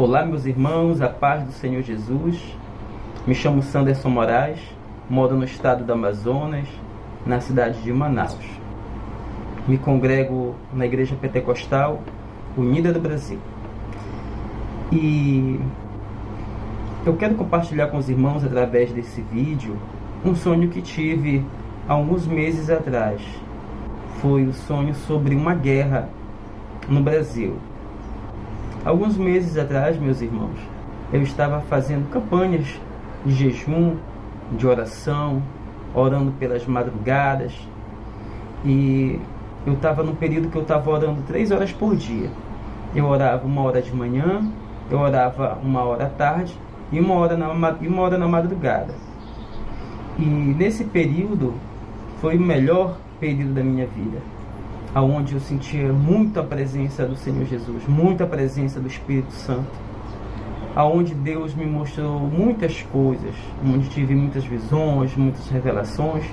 Olá, meus irmãos, a paz do Senhor Jesus. Me chamo Sanderson Moraes, moro no estado do Amazonas, na cidade de Manaus. Me congrego na Igreja Pentecostal Unida do Brasil. E eu quero compartilhar com os irmãos, através desse vídeo, um sonho que tive há alguns meses atrás. Foi o sonho sobre uma guerra no Brasil. Alguns meses atrás, meus irmãos, eu estava fazendo campanhas de jejum, de oração, orando pelas madrugadas. E eu estava num período que eu estava orando 3 horas por dia. Eu orava 1 hora de manhã, eu orava 1 hora à tarde e 1 hora na madrugada. E nesse período foi o melhor período da minha vida, aonde eu sentia muita presença do Senhor Jesus, muita presença do Espírito Santo, aonde Deus me mostrou muitas coisas, onde tive muitas visões, muitas revelações,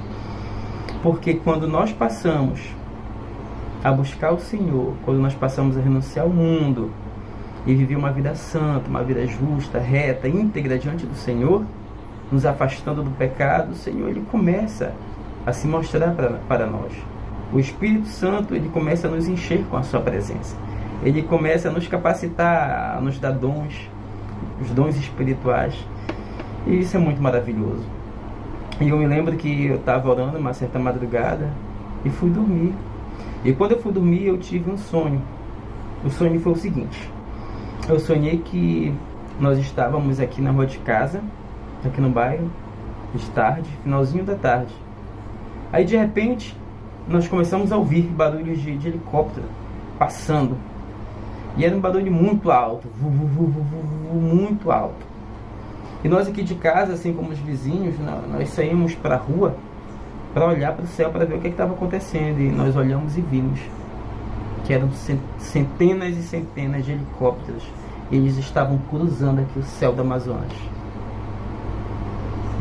porque quando nós passamos a buscar o Senhor, quando nós passamos a renunciar ao mundo e viver uma vida santa, uma vida justa, reta, íntegra diante do Senhor, nos afastando do pecado, o Senhor ele começa a se mostrar para nós. O Espírito Santo ele começa a nos encher com a sua presença. Ele começa a nos capacitar, a nos dar dons, os dons espirituais. E isso é muito maravilhoso. E eu me lembro que eu estava orando uma certa madrugada e fui dormir. E quando eu fui dormir, eu tive um sonho. O sonho foi o seguinte: eu sonhei que nós estávamos aqui na rua de casa, aqui no bairro, de tarde, finalzinho da tarde. Aí de repente nós começamos a ouvir barulhos de helicóptero passando. E era um barulho muito alto, muito alto. E nós aqui de casa, assim como os vizinhos, nós saímos para a rua para olhar para o céu, para ver o que estava acontecendo. E nós olhamos e vimos que eram centenas e centenas de helicópteros. Eles estavam cruzando aqui o céu do Amazonas.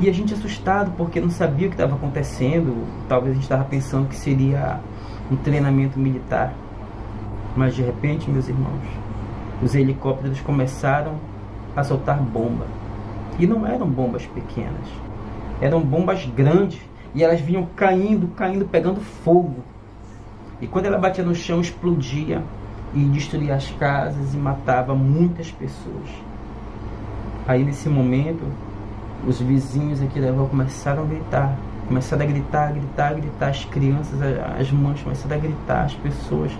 E a gente assustado, porque não sabia o que estava acontecendo. Talvez a gente estava pensando que seria um treinamento militar. Mas de repente, meus irmãos, os helicópteros começaram a soltar bomba. E não eram bombas pequenas, eram bombas grandes. E elas vinham caindo, pegando fogo. E quando ela batia no chão, explodia e destruía as casas e matava muitas pessoas. Aí nesse momento, os vizinhos aqui da rua começaram a gritar. Começaram a gritar. As crianças, as mães começaram a gritar. As pessoas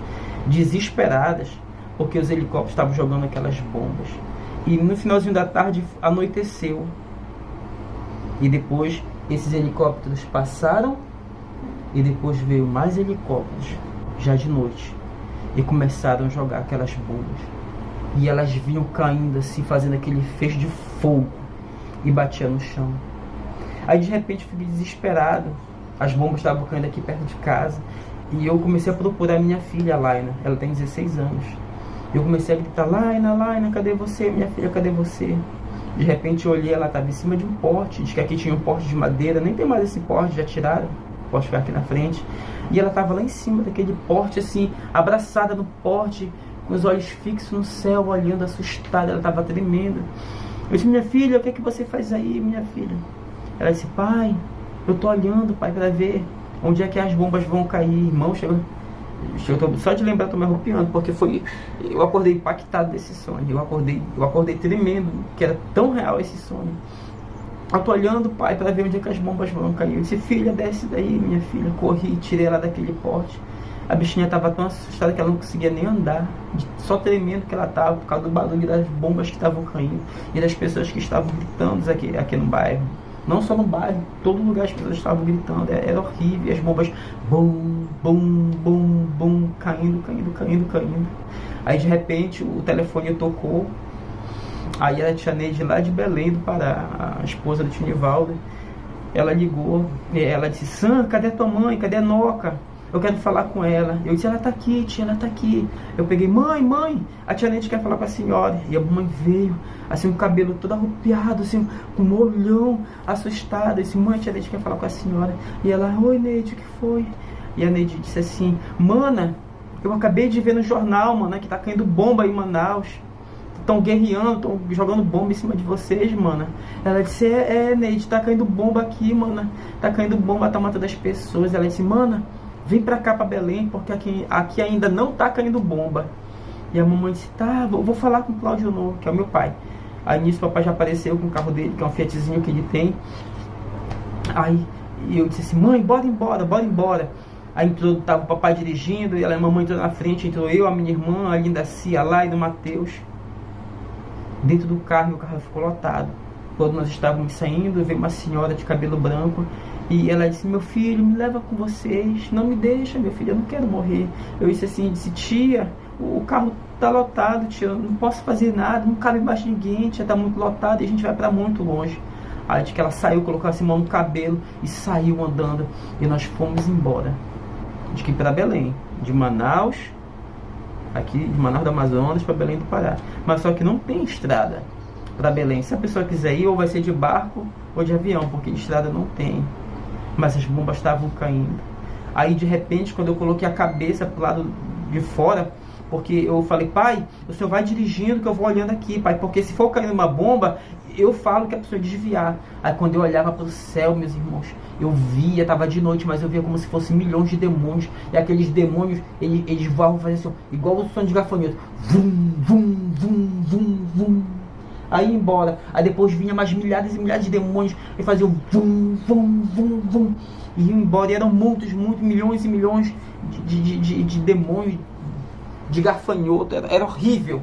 desesperadas, porque os helicópteros estavam jogando aquelas bombas. E no finalzinho da tarde anoiteceu. E depois esses helicópteros passaram. E depois veio mais helicópteros, já de noite. E começaram a jogar aquelas bombas. E elas vinham caindo assim, fazendo aquele feixe de fogo. E batia no chão. Aí de repente fiquei desesperado. As bombas estavam caindo aqui perto de casa. E eu comecei a procurar minha filha, a Laina. Ela tem 16 anos. Eu comecei a gritar: Laina, cadê você? Minha filha, cadê você? De repente eu olhei, ela estava em cima de um poste. Diz que aqui tinha um poste de madeira. Nem tem mais esse poste, já tiraram. O poste ficar aqui na frente. E ela estava lá em cima daquele poste, assim, abraçada no poste, com os olhos fixos no céu, olhando, assustada. Ela estava tremendo. Eu disse: minha filha, o que é que você faz aí, minha filha? Ela disse: pai, eu tô olhando, pai, para ver onde é que as bombas vão cair. Irmão, só de lembrar eu tô me arrepiando, porque eu acordei impactado desse sonho. Eu acordei tremendo, que era tão real esse sonho. Eu tô olhando, pai, para ver onde é que as bombas vão cair. Eu disse: filha, desce daí, minha filha. Corri, tirei ela daquele poste. A bichinha estava tão assustada que ela não conseguia nem andar, só tremendo que ela estava por causa do barulho das bombas que estavam caindo e das pessoas que estavam gritando aqui no bairro. Não só no bairro, em todo lugar as pessoas estavam gritando, era horrível. E as bombas, bum, bum, bum, bum, caindo. Aí de repente o telefone tocou. Aí a tia Neide, lá de Belém do Pará, a esposa do tio Nivaldo, ela ligou. Ela disse: Sam, cadê tua mãe? Cadê a Noca? Eu quero falar com ela. Eu disse: ela tá aqui, tia, ela tá aqui. Eu peguei: mãe, a tia Neide quer falar com a senhora. E a mãe veio, assim, com o cabelo todo arrupiado, assim, com um olhão, assustada. Eu disse: mãe, a tia Neide quer falar com a senhora. E ela: oi, Neide, o que foi? E a Neide disse assim: mana, eu acabei de ver no jornal, mana, que tá caindo bomba em Manaus. estão guerreando, estão jogando bomba em cima de vocês, mana. Ela disse, Neide, tá caindo bomba aqui, mana. Tá caindo bomba, tá matando as pessoas. Ela disse, mana, vem pra cá, pra Belém, porque aqui ainda não tá caindo bomba. E a mamãe disse, tá, vou falar com o Cláudio Novo, que é o meu pai. Aí nisso o papai já apareceu com o carro dele, que é um Fiatzinho que ele tem. Aí eu disse assim, mãe, bora embora. Aí tava o papai dirigindo, e a mamãe entrou na frente, entrou eu, a minha irmã, a linda Cia lá e do Matheus. Dentro do carro, e o carro ficou lotado. Quando nós estávamos saindo, veio uma senhora de cabelo branco, e ela disse, meu filho, me leva com vocês, não me deixa, meu filho, eu não quero morrer. Eu disse assim, tia, o carro tá lotado, tia, eu não posso fazer nada, não cabe mais ninguém, tia, tá muito lotado e a gente vai para muito longe. Aí de que ela saiu, colocou assim mão no cabelo e saiu andando, e nós fomos embora. De que para Belém, de Manaus, aqui de Manaus do Amazonas para Belém do Pará. Mas só que não tem estrada para Belém. Se a pessoa quiser ir, ou vai ser de barco ou de avião, porque de estrada não tem. Mas as bombas estavam caindo. Aí de repente, quando eu coloquei a cabeça pro lado de fora, porque eu falei, pai, o senhor vai dirigindo que eu vou olhando aqui, pai, porque se for caindo uma bomba, eu falo que a pessoa desviar. Aí quando eu olhava para o céu, meus irmãos, eu via, estava de noite, mas eu via como se fossem milhões de demônios. E aqueles demônios, eles voavam, faziam assim, igual o som de gafanhoto. Vum, vum, vum, vum, vum. Aí ia embora. Aí depois vinha mais milhares e milhares de demônios e faziam vum, vum, vum, vum. E iam embora. E eram muitos, milhões e milhões de demônios, de gafanhoto. Era horrível.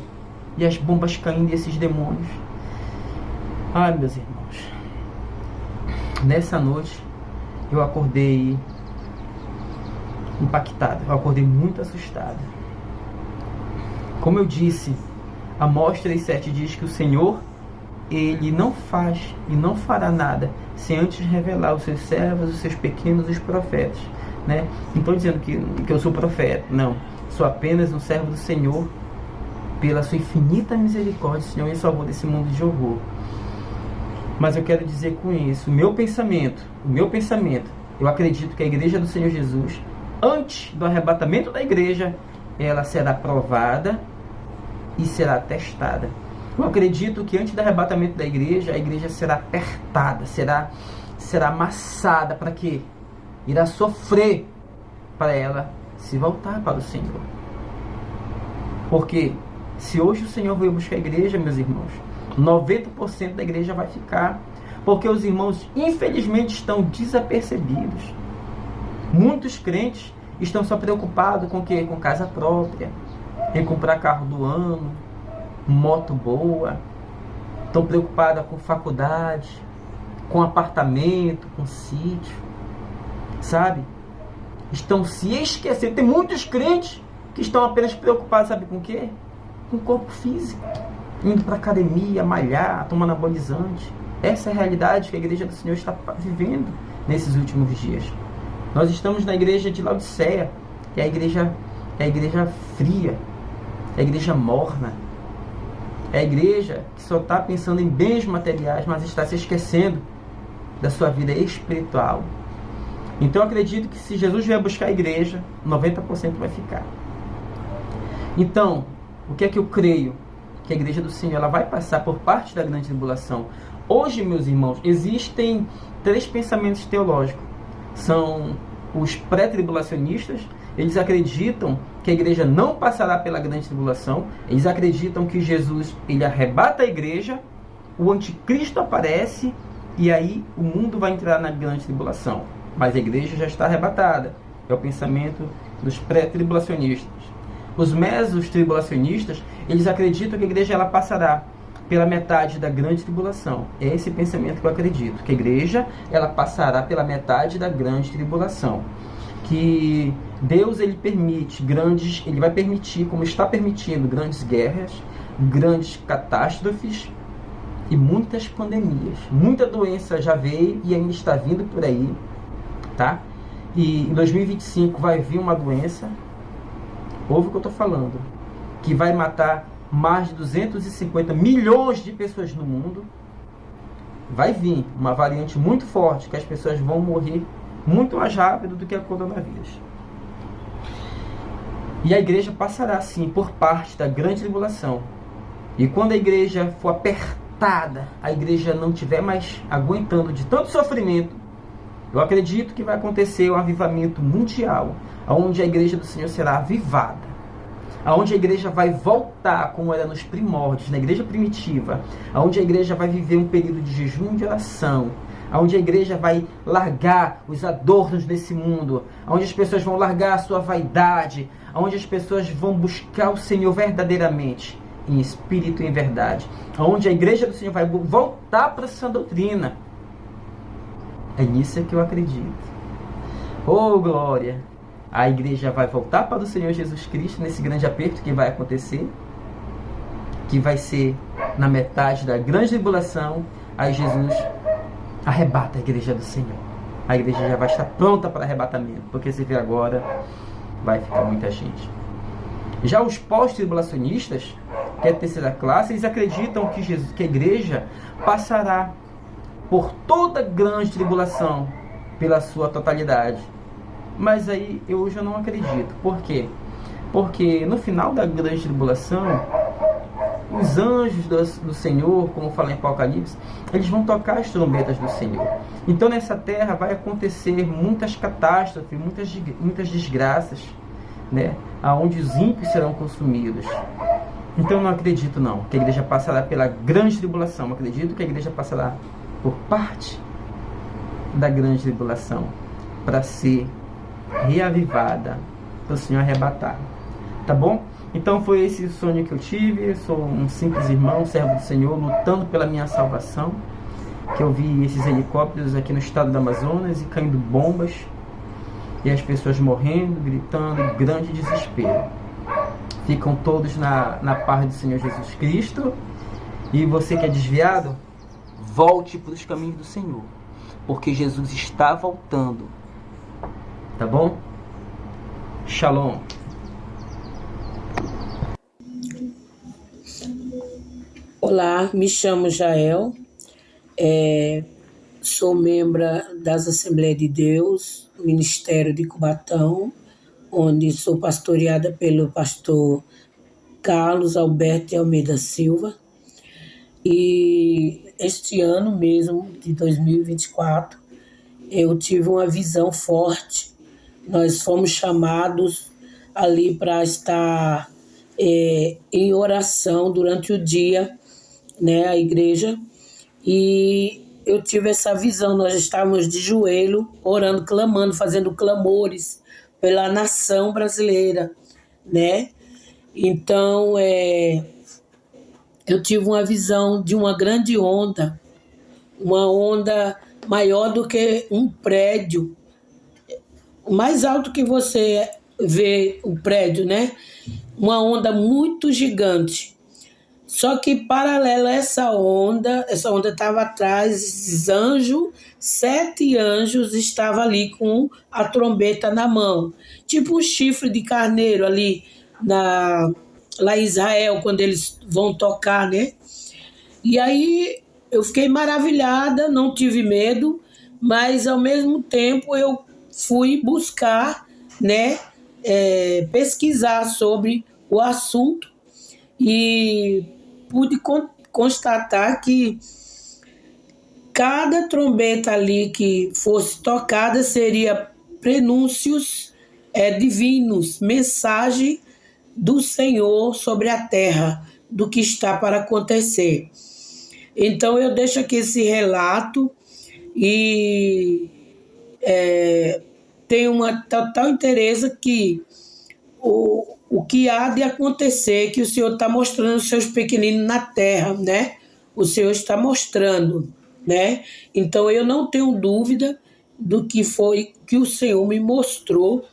E as bombas caindo e esses demônios. Ai, meus irmãos. Nessa noite eu acordei impactado. Eu acordei muito assustado. Como eu disse, Amós 3,7 diz que o Senhor, Ele não faz e não fará nada sem antes revelar os seus servos, os seus pequenos, os profetas, né? Não estou dizendo que eu sou profeta, não. Sou apenas um servo do Senhor, pela sua infinita misericórdia, o Senhor me salvou desse mundo de horror. Mas eu quero dizer com isso, o meu pensamento, eu acredito que a igreja do Senhor Jesus, antes do arrebatamento da igreja, ela será provada e será testada. Eu acredito que antes do arrebatamento da igreja, a igreja será apertada, será amassada. Para quê? Irá sofrer para ela se voltar para o Senhor. Porque se hoje o Senhor veio buscar a igreja, meus irmãos, 90% da igreja vai ficar. Porque os irmãos, infelizmente, estão desapercebidos. Muitos crentes estão só preocupados com o quê? Com casa própria, em comprar carro do ano, moto boa. Estão preocupados com faculdade, com apartamento, com sítio. Sabe? Estão se esquecendo. Tem muitos crentes que estão apenas preocupados, sabe com o quê? Com o corpo físico. Indo para academia, malhar, tomando anabolizante. Essa é a realidade que a igreja do Senhor está vivendo nesses últimos dias. Nós estamos na igreja de Laodiceia, que é a igreja fria, é a igreja morna, é a igreja que só está pensando em bens materiais, mas está se esquecendo da sua vida espiritual. Então eu acredito que se Jesus vier buscar a igreja, 90% vai ficar. Então, o que é que eu creio? Que a igreja do Senhor ela vai passar por parte da grande tribulação. Hoje, meus irmãos, existem 3 pensamentos teológicos. São os pré-tribulacionistas. Eles acreditam que a igreja não passará pela grande tribulação. Eles acreditam que Jesus ele arrebata a igreja, o anticristo aparece e aí o mundo vai entrar na grande tribulação. Mas a igreja já está arrebatada. É o pensamento dos pré-tribulacionistas. Os meso-tribulacionistas, eles acreditam que a igreja ela passará pela metade da grande tribulação. É esse pensamento que eu acredito, que a igreja ela passará pela metade da grande tribulação. Que Deus ele vai permitir, como está permitindo, grandes guerras, grandes catástrofes e muitas pandemias. Muita doença já veio e ainda está vindo por aí, tá? E em 2025 vai vir uma doença, ouve o que eu estou falando, que vai matar mais de 250 milhões de pessoas no mundo. Vai vir uma variante muito forte, que as pessoas vão morrer muito mais rápido do que a coronavírus. E a igreja passará sim por parte da grande tribulação. E quando a igreja for apertada, a igreja não estiver mais aguentando de tanto sofrimento, eu acredito que vai acontecer um avivamento mundial, onde a igreja do Senhor será avivada, onde a igreja vai voltar como era nos primórdios, na igreja primitiva, onde a igreja vai viver um período de jejum e de oração, onde a igreja vai largar os adornos desse mundo, onde as pessoas vão largar a sua vaidade, onde as pessoas vão buscar o Senhor verdadeiramente, em espírito e em verdade, onde a igreja do Senhor vai voltar para essa doutrina. É nisso que eu acredito. Oh, glória! A igreja vai voltar para o Senhor Jesus Cristo nesse grande aperto que vai acontecer, que vai ser na metade da grande tribulação. Aí Jesus arrebata a igreja do Senhor. A igreja já vai estar pronta para arrebatamento, porque se vê agora, vai ficar muita gente. Já os pós-tribulacionistas, que é a terceira classe, eles acreditam que a igreja passará por toda grande tribulação pela sua totalidade. Mas aí eu já não acredito. Por quê? Porque no final da grande tribulação, os anjos do Senhor, como fala em Apocalipse, eles vão tocar as trombetas do Senhor. Então nessa terra vai acontecer muitas catástrofes, muitas desgraças, né? Aonde os ímpios serão consumidos. Então eu não acredito não que a igreja passará pela grande tribulação. Eu acredito que a igreja passará por parte da grande tribulação para ser reavivada, para o Senhor arrebatar. Tá bom? Então foi esse o sonho que eu tive. Eu sou um simples irmão, servo do Senhor, lutando pela minha salvação. Que eu vi esses helicópteros aqui no estado do Amazonas e caindo bombas, e as pessoas morrendo, gritando, grande desespero. Ficam todos na paz do Senhor Jesus Cristo. E você que é desviado, volte para os caminhos do Senhor, porque Jesus está voltando. Tá bom? Shalom. Olá, me chamo Jael, sou membro das Assembleias de Deus, Ministério de Cubatão, onde sou pastoreada pelo pastor Carlos Alberto de Almeida Silva. E este ano mesmo, de 2024, eu tive uma visão forte. Nós fomos chamados ali para estar em oração durante o dia, né, a igreja, e eu tive essa visão. Nós estávamos de joelho, orando, clamando, fazendo clamores pela nação brasileira, né? Então, eu tive uma visão de uma grande onda, uma onda maior do que um prédio, mais alto que você vê o prédio, né? Uma onda muito gigante. Só que paralela a essa onda estava atrás, anjo, 7 anjos estavam ali com a trombeta na mão. Tipo um chifre de carneiro ali lá em Israel, quando eles vão tocar, né? E aí eu fiquei maravilhada, não tive medo, mas ao mesmo tempo eu fui buscar, né, pesquisar sobre o assunto e pude constatar que cada trombeta ali que fosse tocada seria prenúncios divinos, mensagem do Senhor sobre a terra, do que está para acontecer. Então eu deixo aqui esse relato e tenho uma total interesse que o que há de acontecer, que o Senhor está mostrando os seus pequeninos na terra, né? O Senhor está mostrando, né? Então eu não tenho dúvida do que foi que o Senhor me mostrou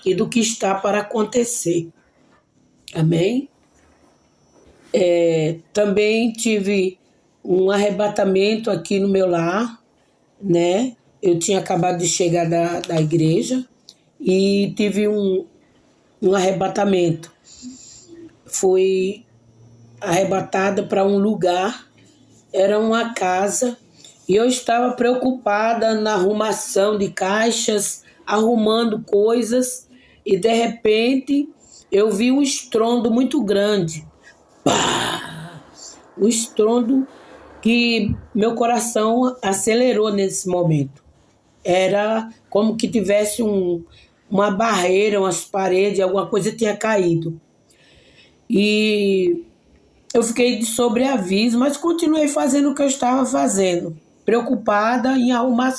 e do que está para acontecer. Amém? Também tive um arrebatamento aqui no meu lar, né? Eu tinha acabado de chegar da igreja e tive um arrebatamento. Fui arrebatada para um lugar, era uma casa, e eu estava preocupada na arrumação de caixas, arrumando coisas, e de repente eu vi um estrondo muito grande. Pá! um estrondo que meu coração acelerou nesse momento. Era como que tivesse uma barreira, umas paredes, alguma coisa tinha caído. E eu fiquei de sobreaviso, mas continuei fazendo o que eu estava fazendo, preocupada em arrumar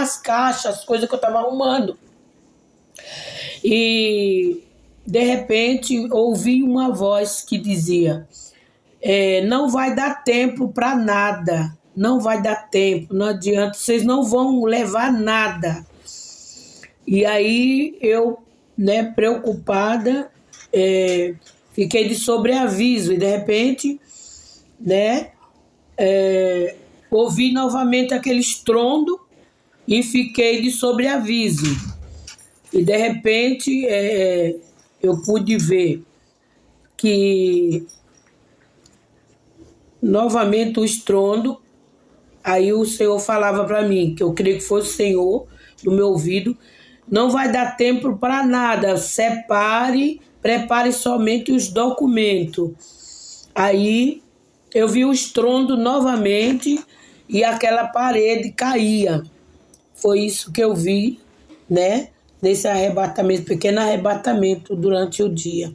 as caixas, as coisas que eu estava arrumando. E, de repente, ouvi uma voz que dizia: não vai dar tempo para nada, não vai dar tempo, não adianta, vocês não vão levar nada. E aí eu, né, preocupada, fiquei de sobreaviso e de repente, né, ouvi novamente aquele estrondo e fiquei de sobreaviso. E de repente eu pude ver que novamente o estrondo. Aí o Senhor falava para mim, que eu creio que fosse o Senhor, no meu ouvido: não vai dar tempo para nada, prepare somente os documentos. Aí eu vi o estrondo novamente e aquela parede caía. Foi isso que eu vi, né? Nesse arrebatamento, pequeno arrebatamento durante o dia.